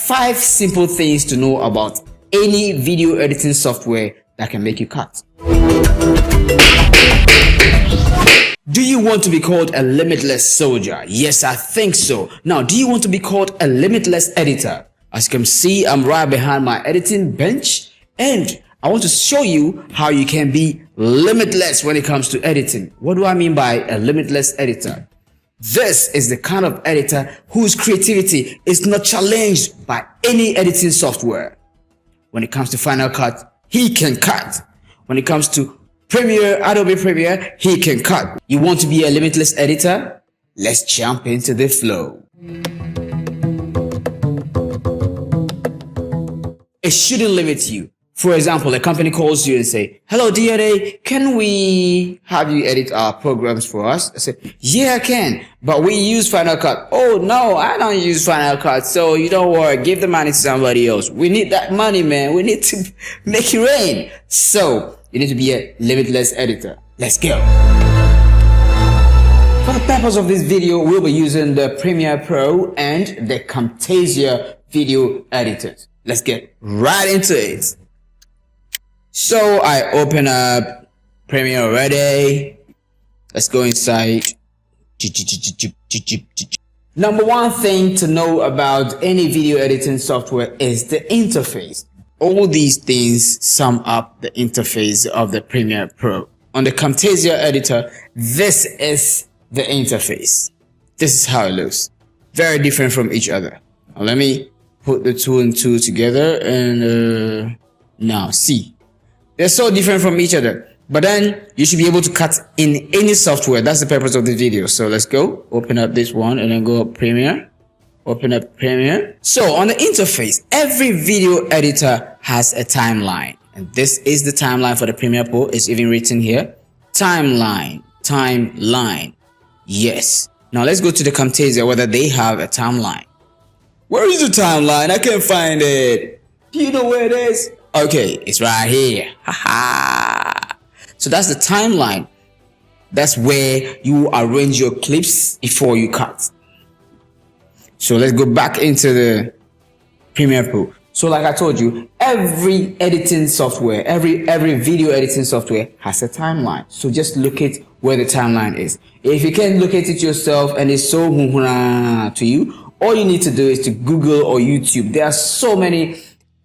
5 simple things to know about any video editing software that can make you cut. Do you want to be called a limitless soldier? Yes, I think so. Now, do you want to be called a limitless editor? As you can see, I'm right behind my editing bench, and I want to show you how you can be limitless when it comes to editing. What do I mean by a limitless editor? This is the kind of editor whose creativity is not challenged by any editing software. When it comes to Final Cut, he can cut. When it comes to Adobe Premiere, he can cut. You want to be a limitless editor? Let's jump into the flow. It shouldn't limit you. For example, a company calls you and say, "Hello, DNA, can we have you edit our programs for us?" I say, "Yeah, I can, but we use Final Cut." "Oh, no, I don't use Final Cut, so you don't worry, give the money to somebody else. We need that money, man. We need to make it rain." So, you need to be a limitless editor. Let's go. For the purpose of this video, we'll be using the Premiere Pro and the Camtasia video editors. Let's get right into it. So I open up Premiere already. Let's go inside. Number one thing to know about any video editing software is the interface. All these things sum up the interface of the Premiere Pro. On the Camtasia editor, this is the interface. This is how it looks. Very different from each other. Now let me put the 2 and 2 together, and now see. They're so different from each other, but then you should be able to cut in any software. That's the purpose of the video. So let's go open up this one and then go up Premiere, open up Premiere. So on the interface, every video editor has a timeline, and this is the timeline for the Premiere Pro. It's even written here, timeline. Yes. Now let's go to the Camtasia, whether they have a timeline. Where is the timeline? I can't find it. Do you know where it is? Okay, it's right here. Haha. So that's the timeline. That's where you arrange your clips before you cut. So let's go back into the Premiere Pro. So like I told you, every editing software, every video editing software has a timeline. So just locate where the timeline is. If you can't locate it yourself and it's so to you, all you need to do is to Google or YouTube. There are so many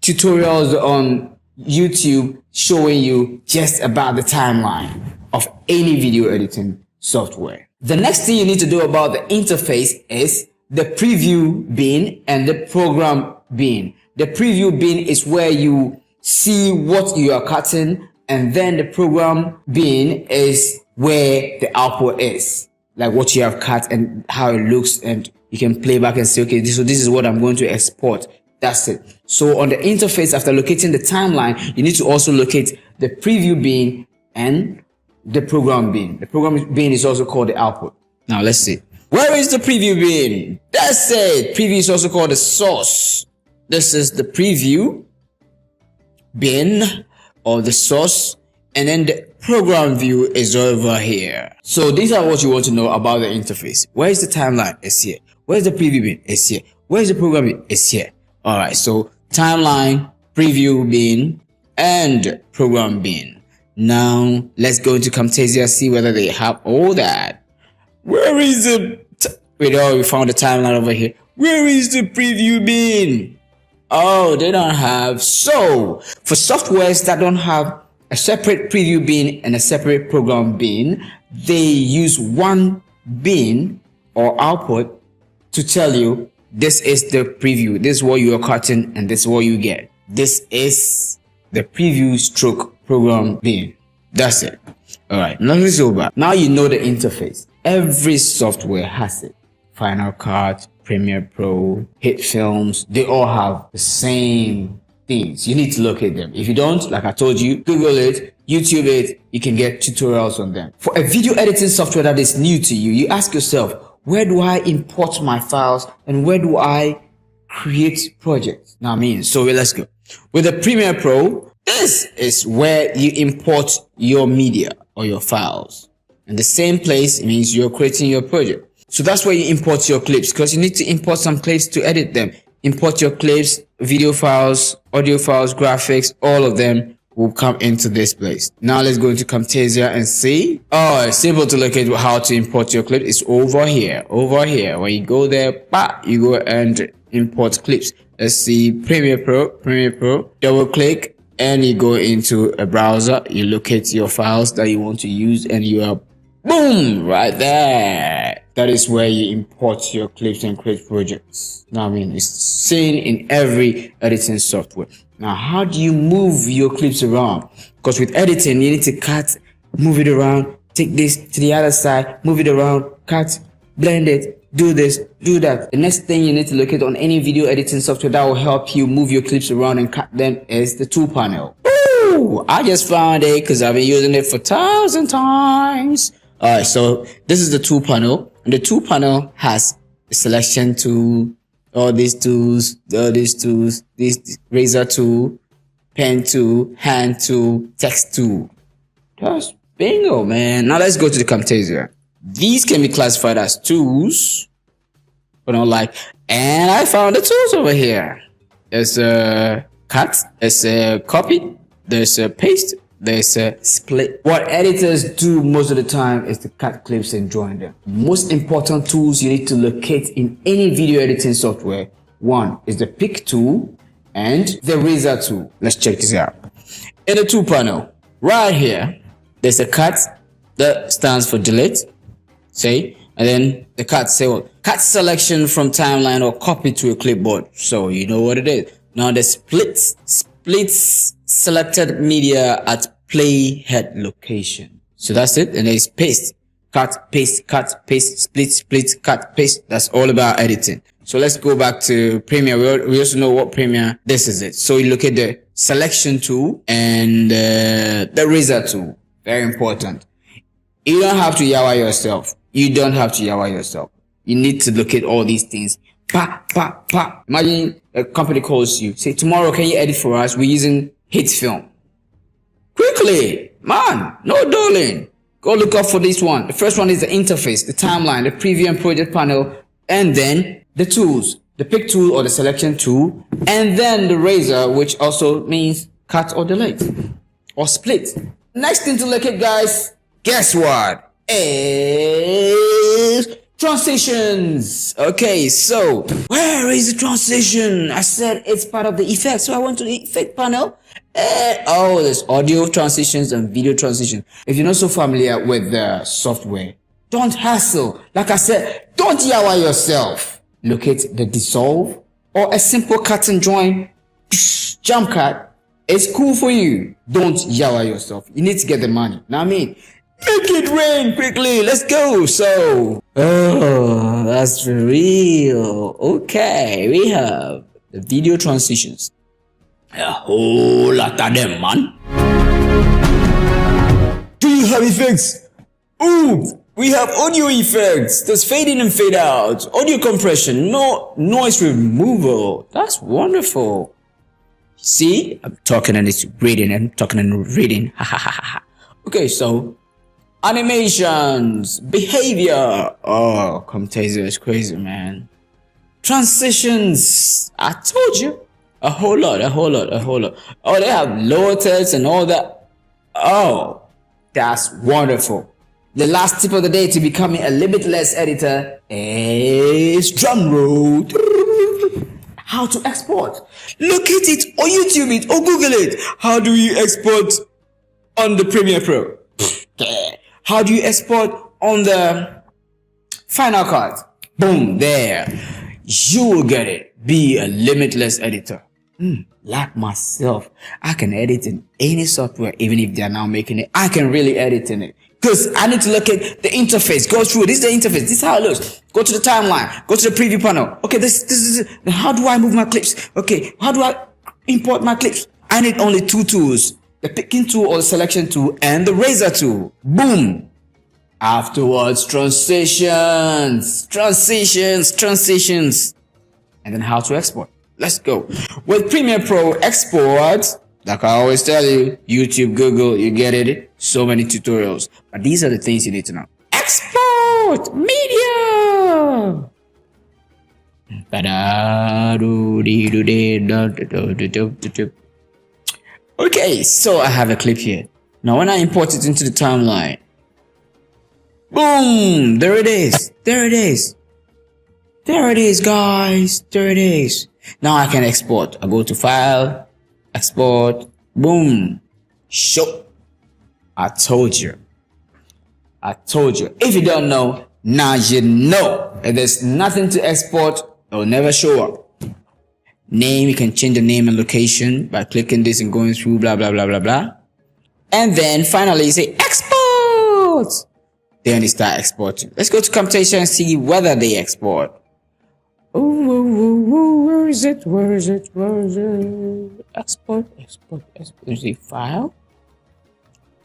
tutorials on YouTube showing you just about the timeline of any video editing software. The next thing you need to do about the interface is the preview bin and the program bin. The preview bin is where you see what you are cutting, and then the program bin is where the output is, like what you have cut and how it looks, and you can play back and say, okay, this is what I'm going to export. That's it. So on the interface, after locating the timeline, you need to also locate the preview bin and the program bin. The program bin is also called the output. Now let's see. Where is the preview bin? That's it. Preview is also called the source. This is the preview bin or the source, and then the program view is over here. So these are what you want to know about the interface. Where is the timeline? It's here. Where's the preview bin? It's here. Where's the program bin? It's here. All right, so timeline, preview bin, and program bin. Now let's go into Camtasia, see whether they have all that. Where is the we found the timeline over here. Where is the preview bin? Oh, they don't have. So for softwares that don't have a separate preview bin and a separate program bin, they use one bin or output to tell you this is the preview, this is what you are cutting, and this is what you get. This is the preview stroke program bin. That's it. All right, now let's go back. Now you know the interface. Every software has it. Final Cut, Premiere Pro, HITfilms, they all have the same things. You need to locate them. If you don't, like I told you, Google it, YouTube it, you can get tutorials on them. For a video editing software that is new to you, you ask yourself, where do I import my files and where do I create projects? Now, so let's go. With the Premiere Pro, this is where you import your media or your files. And the same place, it means you're creating your project. So that's where you import your clips, because you need to import some clips to edit them. import your clips, video files, audio files, graphics, all of them will come into this place. Now let's go into Camtasia and see. Oh, it's simple to locate how to import your clip. It's over here. When you go there, you go and import clips. Let's see Premiere Pro, double click and you go into a browser. You locate your files that you want to use and you are boom right there. That is where you import your clips and create projects. Now, I mean, it's seen in every editing software. Now, how do you move your clips around? Because with editing, you need to cut, move it around, take this to the other side, move it around, cut, blend it, do this, do that. The next thing you need to locate on any video editing software that will help you move your clips around and cut them is the tool panel. Ooh, I just found it because I've been using it for 1,000 times. Alright, so this is the tool panel, and the tool panel has a selection tool, all these tools, this razor tool, pen tool, hand tool, text tool. That's bingo, man. Now let's go to the Camtasia. These can be classified as tools, but not like, and I found the tools over here. There's a cut, there's a copy, there's a paste, there's a split. What editors do most of the time is to cut clips and join them. Most important tools you need to locate in any video editing software. One is the pick tool and the razor tool. Let's check this out. In the tool panel, right here, there's a cut that stands for delete, say, and then the cut say what? Cut selection from timeline or copy to a clipboard. So you know what it is. Now the splits selected media at playhead location. So that's it. And there's paste, cut, paste, split, cut, paste. That's all about editing. So let's go back to Premiere. We also know what Premiere, this is it. So you look at the selection tool and the razor tool. Very important. You don't have to yawa yourself. You need to look at all these things. Imagine a company calls you, say, tomorrow, can you edit for us? We're using HITfilm. Quickly, man, no darling. Go look up for this one. The first one is the interface, the timeline, the preview and project panel, and then the tools, the pick tool or the selection tool, and then the razor, which also means cut or delete or split. Next thing to look at, guys, guess what? Is transitions. Okay, so where is the transition? I said it's part of the effect, so I went to the effect panel. Oh, there's audio transitions and video transitions. If you're not so familiar with the software, don't hassle. Like I said, don't yawa yourself. Locate the dissolve or a simple cut and join, jump cut. It's cool for you. Don't yawa yourself. You need to get the money. Now I mean, make it rain quickly. Let's go. So, oh, that's real. Okay, we have the video transitions. A whole lot of them, man. Do you have effects? Ooh, we have audio effects. There's fade in and fade out. Audio compression. No noise removal. That's wonderful. See, I'm talking and it's reading and talking and reading. Ha ha ha ha. Okay, so animations, behavior. Oh, Camtasia is crazy, man. Transitions. I told you. A whole lot. Oh, they have lower text and all that. Oh, that's wonderful. The last tip of the day to becoming a limitless editor is drum roll. How to export. Look at it or YouTube it or Google it. How do you export on the Premiere Pro? How do you export on the Final Cut? Boom, there. You will get it. Be a limitless editor. Like myself, I can edit in any software, even if they are now making it. I can really edit in it. Because I need to look at the interface, go through. This is the interface. This is how it looks. Go to the timeline. Go to the preview panel. Okay, this is how do I move my clips? Okay, how do I import my clips? I need only two tools. The picking tool or the selection tool and the razor tool. Boom. Afterwards, transitions. And then how to export. Let's go. With Premiere Pro export, like I always tell you, YouTube, Google, you get it. So many tutorials. But these are the things you need to know. Export media. Okay, so I have a clip here. Now when I import it into the timeline, boom, there it is. There it is. There it is, guys. There it is. Now I can export. I go to File, Export, boom, show. I told you. I told you. If you don't know, now you know. If there's nothing to export, it will never show up. Name, you can change the name and location by clicking this and going through blah blah blah blah blah. And then finally you say export. Then you start exporting. Let's go to Camtasia and see whether they export. Oh, where is it? Where is it? Where is it? Export, export, export. You see file.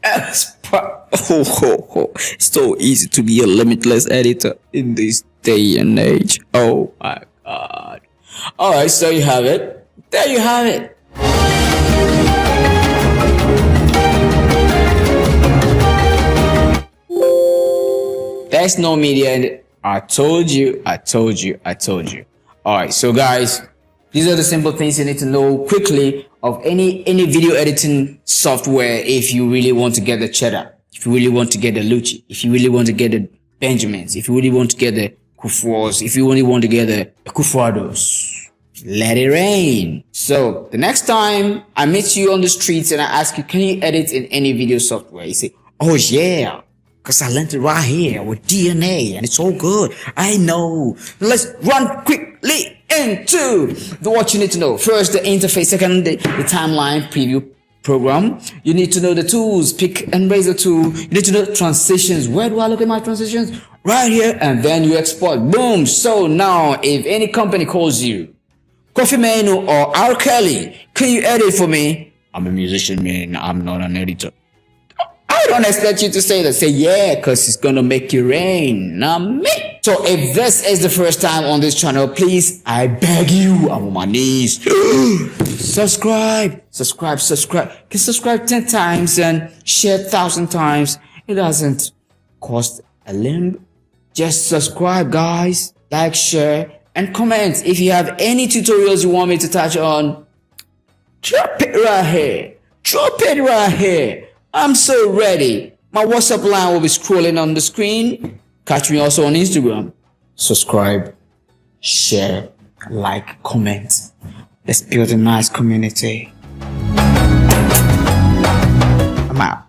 Export. It's so easy to be a limitless editor in this day and age. Oh my god. Alright, so you have it. There you have it. There's no media in it. I told you, I told you, I told you. Alright, so guys, these are the simple things you need to know quickly of any video editing software if you really want to get the cheddar, if you really want to get the Lucci, if you really want to get the Benjamins, if you really want to get the Kufuors, if you really want to get the Kufuados. Let it rain. So the next time I meet you on the streets and I ask you, can you edit in any video software? You say, oh yeah, because I learned it right here with DNA and it's all good. I know. Let's run quickly into what you need to know. First, the interface. Second, the timeline preview program. You need to know the tools, pick and razor tool. You need to know transitions. Where do I look at my transitions? Right here. And then you export. Boom. So now if any company calls you, Coffee Manu or R. Kelly, can you edit for me? I'm a musician, man. I'm not an editor. I don't expect you to say that. Say yeah, because it's gonna make it rain. Not me. So if this is the first time on this channel, please, I beg you, I'm on my knees. Subscribe. You can subscribe 10 times and share 1,000 times. It doesn't cost a limb. Just subscribe, guys. Like, share, and comment. If you have any tutorials you want me to touch on, drop it right here. Drop it right here. I'm so ready. My WhatsApp line will be scrolling on the screen. Catch me also on Instagram. Subscribe, share, like, comment. Let's build a nice community. I'm out.